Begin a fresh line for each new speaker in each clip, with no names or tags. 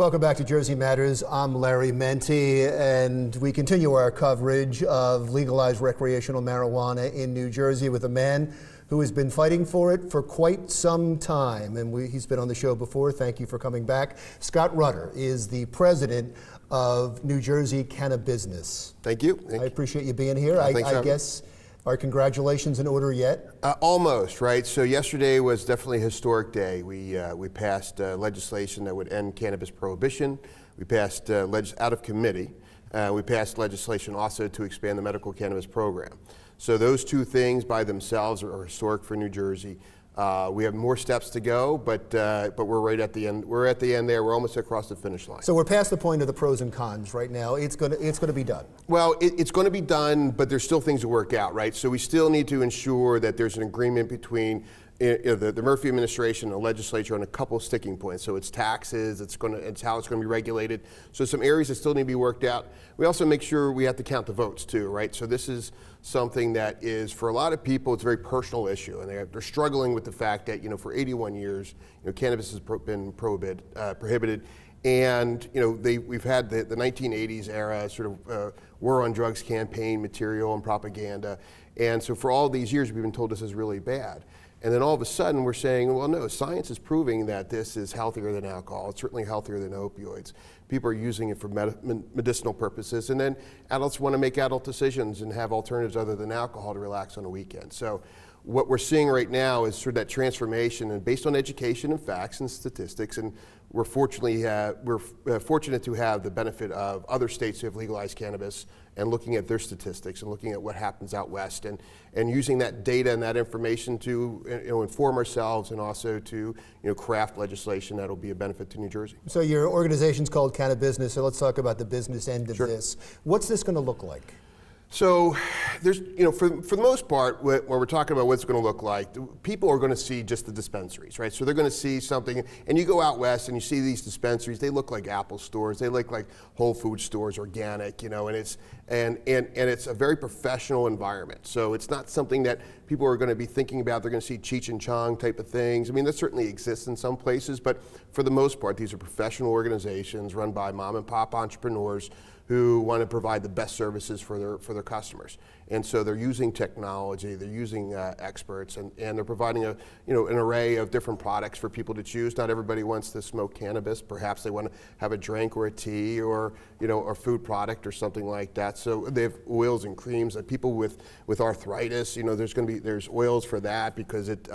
Welcome back to Jersey Matters. I'm Larry Menti, and we continue our coverage of legalized recreational marijuana in New Jersey with a man who has been fighting for it for quite some time. And he's been on the show before. Thank you for coming back. Scott Rudder is the president of New Jersey Canabusiness.
Thank you.
I appreciate you being here. I guess, are congratulations in order yet?
Almost, right? So yesterday was definitely a historic day. We passed legislation that would end cannabis prohibition. We passed out of committee. We passed legislation also to expand the medical cannabis program. So those two things by themselves are historic for New Jersey. We have more steps to go, but we're right at the end. We're at the end there. We're almost across the finish line.
So we're past the point of the pros and cons right now. It's going to be done.
Well, it's going to be done, but there's still things to work out, right? So we still need to ensure that there's an agreement between the Murphy administration and the legislature on a couple of sticking points. So it's taxes, it's how it's going to be regulated. So some areas that still need to be worked out. We also make sure we have to count the votes too, right? So this is something that is, for a lot of people, it's a very personal issue, and they're struggling with the fact that, for 81 years, cannabis has been prohibited. And we've had the 1980s era sort of war on drugs campaign material and propaganda. And so for all these years, we've been told this is really bad. And then all of a sudden we're saying, well, no, science is proving that this is healthier than alcohol. It's certainly healthier than opioids. People are using it for medicinal purposes. And then adults want to make adult decisions and have alternatives other than alcohol to relax on a weekend. So what we're seeing right now is sort of that transformation, and based on education and facts and statistics. And we're fortunate to have the benefit of other states who have legalized cannabis and looking at their statistics and looking at what happens out west, and using that data and that information to inform ourselves, and also to craft legislation that'll be a benefit to New Jersey.
So your organization's called Canabusiness, so let's talk about the business end of this. What's this going to look like?
So there's, for the most part, when we're talking about what it's going to look like, people are going to see just the dispensaries, right? So they're going to see something, and you go out west and you see these dispensaries, they look like Apple stores, they look like Whole Food stores, organic, and it's a very professional environment. So it's not something that people are going to be thinking about. They're going to see Cheech and Chong type of things. I mean, that certainly exists in some places, but for the most part, these are professional organizations run by mom and pop entrepreneurs who want to provide the best services for their customers. And so they're using technology, they're using experts, and they're providing an array of different products for people to choose. Not everybody wants to smoke cannabis. Perhaps they want to have a drink or a tea or a food product or something like that. So they have oils and creams. People with arthritis, there's oils for that because it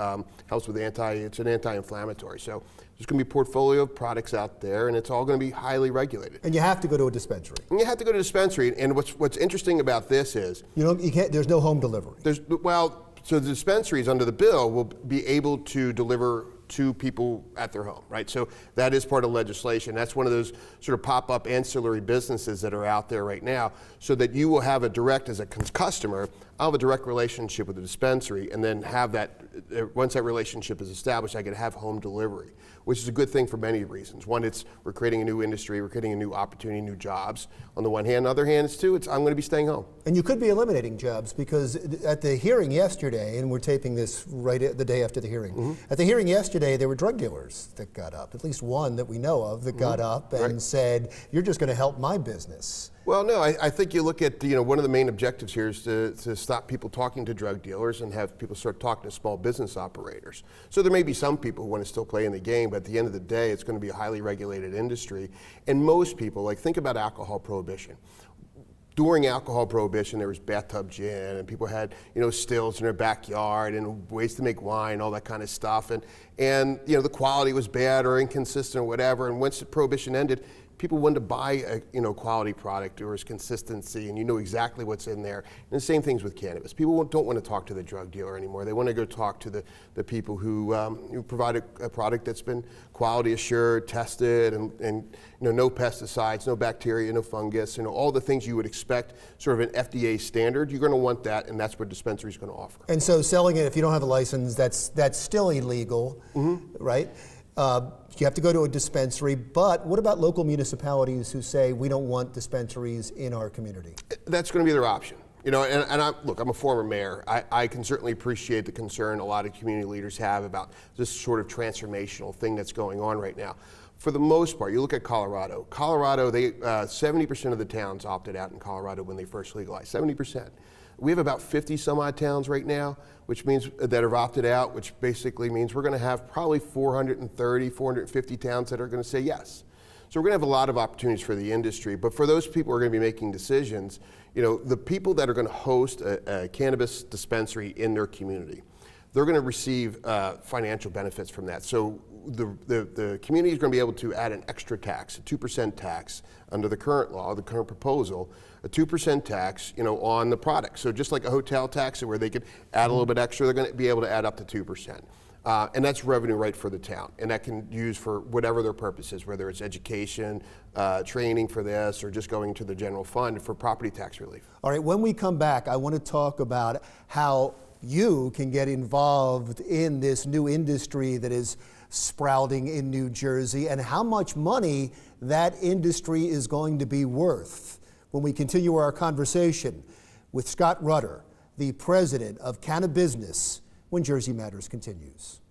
helps with it's an anti-inflammatory. So there's going to be a portfolio of products out there, and it's all going to be highly regulated.
And you have to go to a dispensary.
And you have to go to a dispensary. And what's interesting about this is
you can't. There's no home delivery.
So the dispensaries under the bill will be able to deliver to people at their home, right? So that is part of legislation. That's one of those sort of pop-up ancillary businesses that are out there right now, so that you will have as a customer, I'll have a direct relationship with the dispensary, and then have that, once that relationship is established, I can have home delivery, which is a good thing for many reasons. One, we're creating a new industry, we're creating a new opportunity, new jobs on the one hand. On the other hand, I'm going to be staying home.
And you could be eliminating jobs, because at the hearing yesterday, and we're taping this right at the day after the hearing, at the hearing yesterday, there were drug dealers that got up, at least one that we know of that got up and said, you're just going to help my business.
Well, no, I think you look at, one of the main objectives here is to stop people talking to drug dealers and have people start talking to small business operators. So there may be some people who want to still play in the game, but at the end of the day, it's going to be a highly regulated industry. And most people, think about alcohol prohibition. During alcohol prohibition, there was bathtub gin, and people had, stills in their backyard and ways to make wine, all that kind of stuff. And the quality was bad or inconsistent or whatever. And once the prohibition ended, people wanted to buy a quality product. There was consistency, and you know exactly what's in there. And the same things with cannabis. People don't want to talk to the drug dealer anymore. They want to go talk to the people who provide a product that's been quality assured, tested, and no pesticides, no bacteria, no fungus, all the things you would expect, sort of an FDA standard. You're going to want that, and that's what dispensary is going to offer.
And so selling it, if you don't have a license, that's still illegal, right? You have to go to a dispensary, but what about local municipalities who say we don't want dispensaries in our community?
That's going to be their option. You know, look, I'm a former mayor. I can certainly appreciate the concern a lot of community leaders have about this sort of transformational thing that's going on right now. For the most part, you look at Colorado. Colorado, 70% of the towns opted out in Colorado when they first legalized, 70%. We have about 50 some odd towns right now, which means that have opted out, which basically means we're going to have probably 430, 450 towns that are going to say yes. So we're going to have a lot of opportunities for the industry, but for those people who are going to be making decisions, you know, the people that are going to host a cannabis dispensary in their community, they're going to receive financial benefits from that. So the community is going to be able to add an extra tax, a 2% tax under the current law, the current proposal, a 2% tax, you know, on the product. So just like a hotel tax where they could add a little bit extra, they're going to be able to add up to 2%. And that's revenue right for the town, and that can use for whatever their purpose is, whether it's education, training for this, or just going to the general fund for property tax relief.
All right, when we come back, I want to talk about how you can get involved in this new industry that is sprouting in New Jersey and how much money that industry is going to be worth when we continue our conversation with Scott Rudder, the president of Canabusiness, when Jersey Matters continues.